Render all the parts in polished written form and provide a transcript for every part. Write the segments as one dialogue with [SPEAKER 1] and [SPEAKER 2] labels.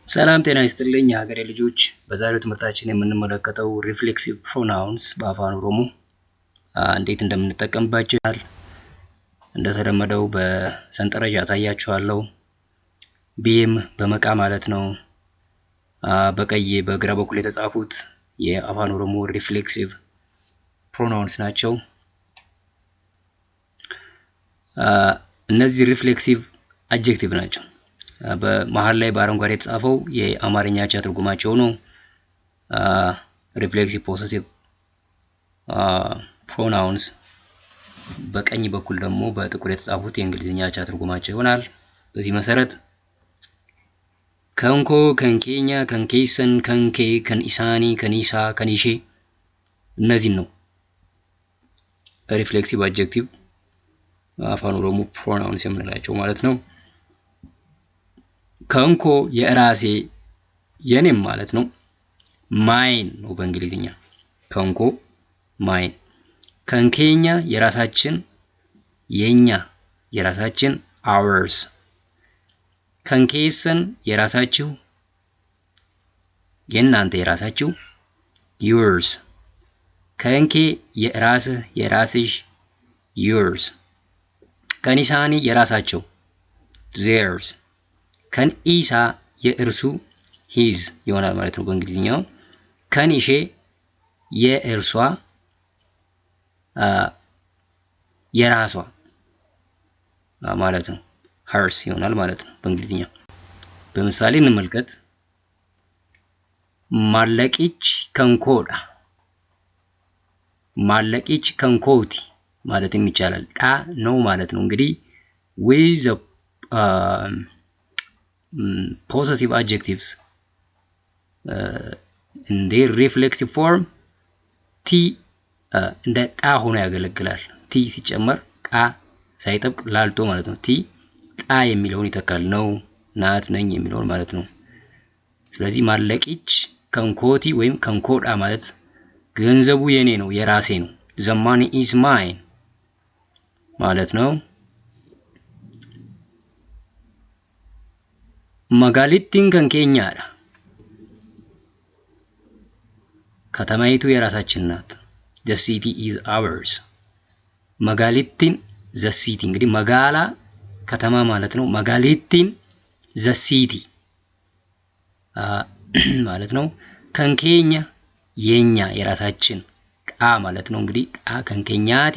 [SPEAKER 1] ሰላም ጤና ይስጥልኝ የሀገሬ ልጆች። በዛሬው ትምህርታችን የምንመለከተው ሪፍሌክሲቭ ፕሮናውንስ በአፋን ኦሮሞ እንዴት እንደምንጠቀምባቸው እንደተለመደው በሰንጠረዥ ያሳያችኋለሁ። ቢም በመቃ ማለት ነው። በቀይ በግራ በኩል የተጻፉት የአፋን ኦሮሞ ሪፍሌክሲቭ ፕሮናውንስ ናቸው። እነዚህ ሪፍሌክሲቭ አድጀክቲቭ ናቸው። በመሃል ላይ በአረንጓዴ የተጻፈው የአማርኛ አቻ ትርጉማቸው ነው። ሪፍሌክሲቭ ፖሰሲቭ ፕሮናውንስ በቀኝ በኩል ደግሞ በጥቁር የተጻፉት የእንግሊዝኛ አቻ ትርጉማቸው ይሆናል። በዚህ መሰረት ከንኮ፣ ከንኬኛ፣ ከንኬሰን፣ ከንኬ፣ ከንኢሳኒ፣ ከኒሳ፣ ከኒሼ እነዚህ ነው ሪፍሌክሲቭ አድጀክቲቭ አፋን ኦሮሞ ፕሮናውንስ የምንላቸው ማለት ነው። ከንኮ የራሴ የኔም ማለት ነው። ማይን ነው በእንግሊዝኛ ከንኮ ማይን። ከንኬኛ የራሳችን የኛ የራሳችን ours። ከንኬሰን የራሳችሁ የናንተ የራሳችሁ yours። ከንኬ የራስህ የራስሽ yours። ከኒሳኒ የራሳቸው theirs። ከንኢሳ የእርሱ his ይሆናል ማለት ነው በእንግሊዝኛው። ከኒሼ የእርሷ የራሷ ማለት ነው hers ይሆናል ማለት ነው በእንግሊዝኛው። በምሳሌ እንመልከት። ማለቂች ከንኮዳ፣ ማለቂች ከንኮቲ ማለትም ይቻላል። ዳ ነው ማለት ነው እንግዲህ with positive adjectives in their reflexive form ቲ እንደ ዳ ሆኖ ያገለግላል። ቲ ሲጨመር ዳ ሳይጠብቅ ላልቶ ማለት ነው። ቲ ዳ የሚለውን ይተካል። ነው ናት ነኝ የሚለውን ማለት ነው። ስለዚህ ማለቂች ከንኮቲ ወይም ከንኮዳ ማለት ገንዘቡ የኔ ነው የራሴ ነው። the money is mine ማለት ነው። መጋሊቲን ከንኬኛዳ ከተማይቱ የራሳችን ናት። the city is ours። መጋሊቲን the city እንግዲህ መጋላ ከተማ ማለት ነው። መጋሊቲን the city ማለት ነው። ከንኬኛ የኛ የራሳችን ዳ ማለት ነው። እንግዲህ ዳ ከንኬኛቲ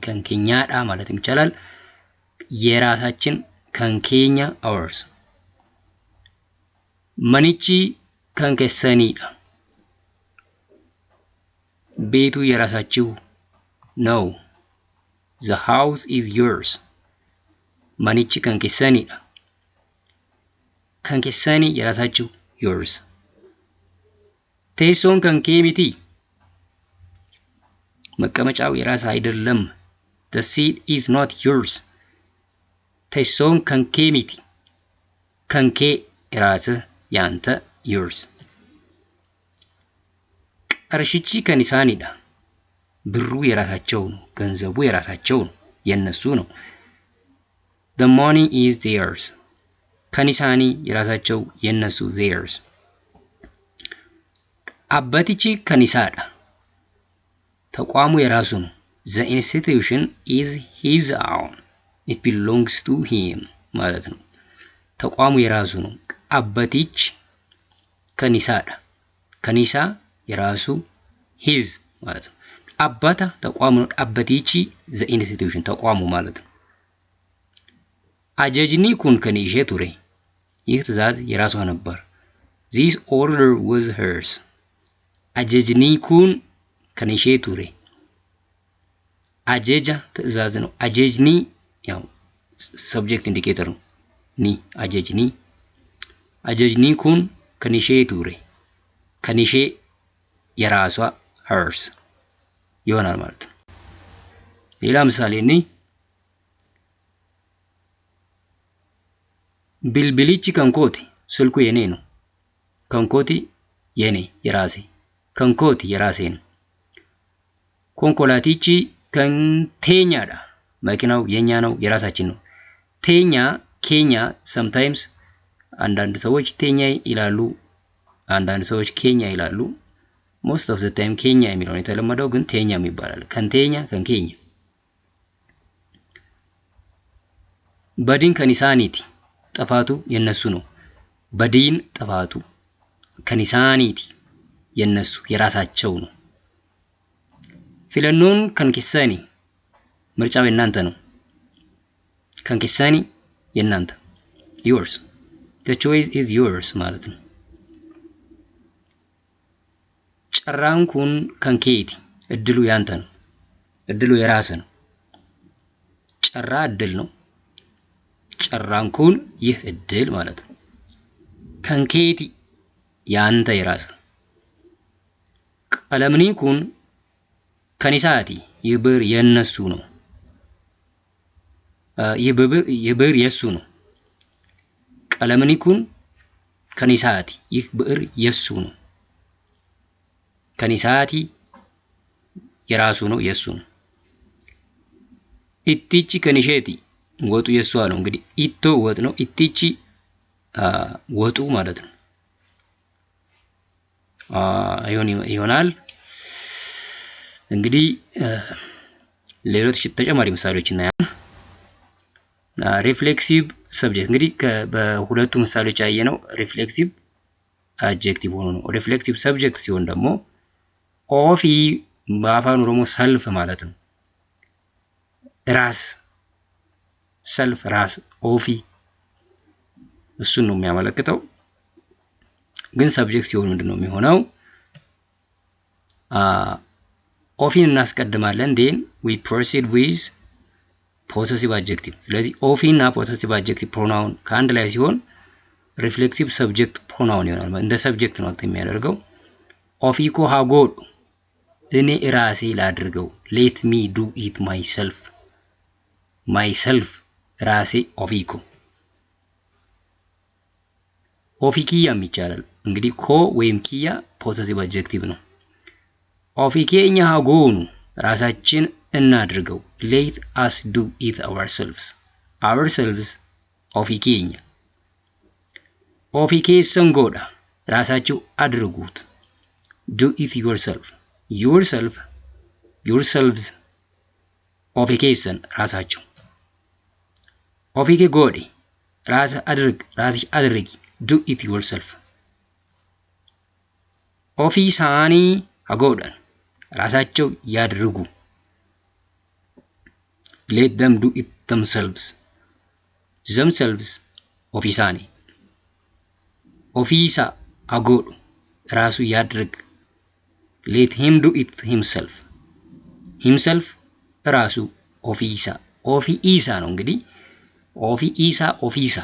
[SPEAKER 1] ከንኬኛዳ ማለት ይቻላል። የራሳችን ከንኬኛ ours። መኒቺ ከንኬሰኒዳ ቤቱ የራሳችሁ ነው። the house is yours። መኒቺ ከንኬሰኒዳ ከንኬሰኒ የራሳችሁ yours። ቴሶን ከንኬሚቲ መቀመጫው የራስ አይደለም። the seat is not yours። ቴሶን ከንኬሚቲ ከንኬ የራስህ ያንተ yours። ቀርሽቺ ከኒሳኒዳ ብሩ የራሳቸው ነው። ገንዘቡ የራሳቸው ነው የነሱ ነው። the money is theirs። ከኒሳኒ የራሳቸው የነሱ theirs። አባቲቺ ከኒሳዳ ተቋሙ የራሱ ነው። the institution is his own። it belongs to him ማለት ነው። ተቋሙ የራሱ ነው። አባቲች ከኒሳዳ ከኒሳ የራሱ his ማለት ነው። አባታ ተቋሙ ነው። አባቲቺ the institution ተቋሙ ማለት ነው። አጀጅኒ ኩን ከኒሼ ቱሬ ይህ ትዕዛዝ የራሷ ነበር። this order was hers። አጀጅኒ ኩን ከኒሼ ቱሬ አጀጃ ትዕዛዝ ነው። አጀጅኒ ያው ሰብጀክት ኢንዲኬተር ነው። ኒ አጀጅኒ አጀጅኒ ኩን ከኒሼ ቱሬ ከኒሼ የራሷ hers ይሆናል ማለት ነው። ሌላ ምሳሌ ነኝ። ቢልቢሊቺ ከንኮቲ ስልኩ የኔ ነው። ከንኮቲ የኔ የራሴ ከንኮቲ የራሴ ነው። ኮንኮላቲቺ ከንቴኛዳ መኪናው የኛ ነው የራሳችን ነው። ቴኛ ኬኛ sometimes አንዳንድ ሰዎች ቴኛ ይላሉ፣ አንዳንድ ሰዎች ኬኛ ይላሉ። most of the time ኬኛ የሚለው የተለመደው ግን ቴኛ ይባላል። ከንቴኛ ከንኬኛ። በዲን ከኒሳኒቲ ጥፋቱ የነሱ ነው። በዲን ጥፋቱ ከኒሳኒቲ የነሱ የራሳቸው ነው። ፊለኖን ከንኪሳኒ ምርጫው የናንተ ነው። ከንኪሳኒ የናንተ yours the choice is yours ማለት ነው። ጨራንኩን ከንኬቲ እድሉ ያንተ ነው። እድሉ የራስ ነው። ጨራ እድል ነው። ጨራንኩን ይህ እድል ማለት ነው። ከንኬቲ ያንተ የራስ ነው። ቀለምኒኩን ከኒሳቲ ይህ ብር የነሱ ነው። ይህ ብር የሱ ነው። ቀለምኒኩን ከኒሳቲ ይህ ብር የሱ ነው። ከኒሳቲ የራሱ ነው የሱ ነው። ኢቲቺ ከኒሼቲ ወጡ የሷ ነው። እንግዲህ ኢቶ ወጥ ነው። ኢቲቺ ወጡ ማለት ነው። ይሆናል። እንግዲህ ሌሎች ተጨማሪ ምሳሌዎች እናያለን። ሪፍሌክሲቭ ሰብጀክት እንግዲህ በሁለቱ ምሳሌዎች ያየነው ሪፍሌክሲቭ አድጀክቲቭ ሆኖ ነው። ሪፍሌክቲቭ ሰብጀክት ሲሆን ደግሞ ኦፊ በአፋን ኦሮሞ ሰልፍ ማለት ነው። ራስ ሰልፍ ራስ ኦፊ እሱን ነው የሚያመለክተው። ግን ሰብጀክት ሲሆን ምንድነው የሚሆነው? ኦፊን እናስቀድማለን then we proceed with possessive adjective። ስለዚህ ኦፊ እና possessive adjective pronoun ከአንድ ላይ ሲሆን reflexive subject pronoun ይሆናል። እንደ ሰብጀክት ነው የሚያደርገው። ኦፊኮ ሃጎድ እኔ ራሴ ላድርገው let me do it myself ራሴ ኦፊኮ። ኦፊኪያም ይቻላል። እንግዲህ ኮ ወይም ኪያ possessive adjective ነው። ኦፊኬኛ ሃጎኑ ራሳችን እናድርገው let us do it ourselves ኦፊኬኛ። ኦፊኬሰን ጎዳ ራሳችሁ አድርጉት do it yourselves ኦፊኬሰን ራሳችሁ። ኦፊኬ ጎዴ ራስህ አድርጊ do it yourself። ኦፊሳኒ ሃጎዳን ራሳቸው ያድርጉ let them do it themselves ኦፊሳኒ። ኦፊሳ ሃጎዱ ራሱ ያድርግ let him do it himself ራሱ ኦፊሳ። ኦፊኢሳ ነው እንግዲህ ኦፊሳ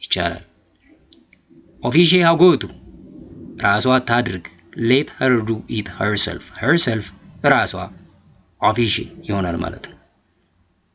[SPEAKER 1] ይቻላል። ኦፊሼ ሃጎቱ ራሷ ታድርግ let her do it herself ራሷ ኦፊሼ ይሆናል ማለት ነው።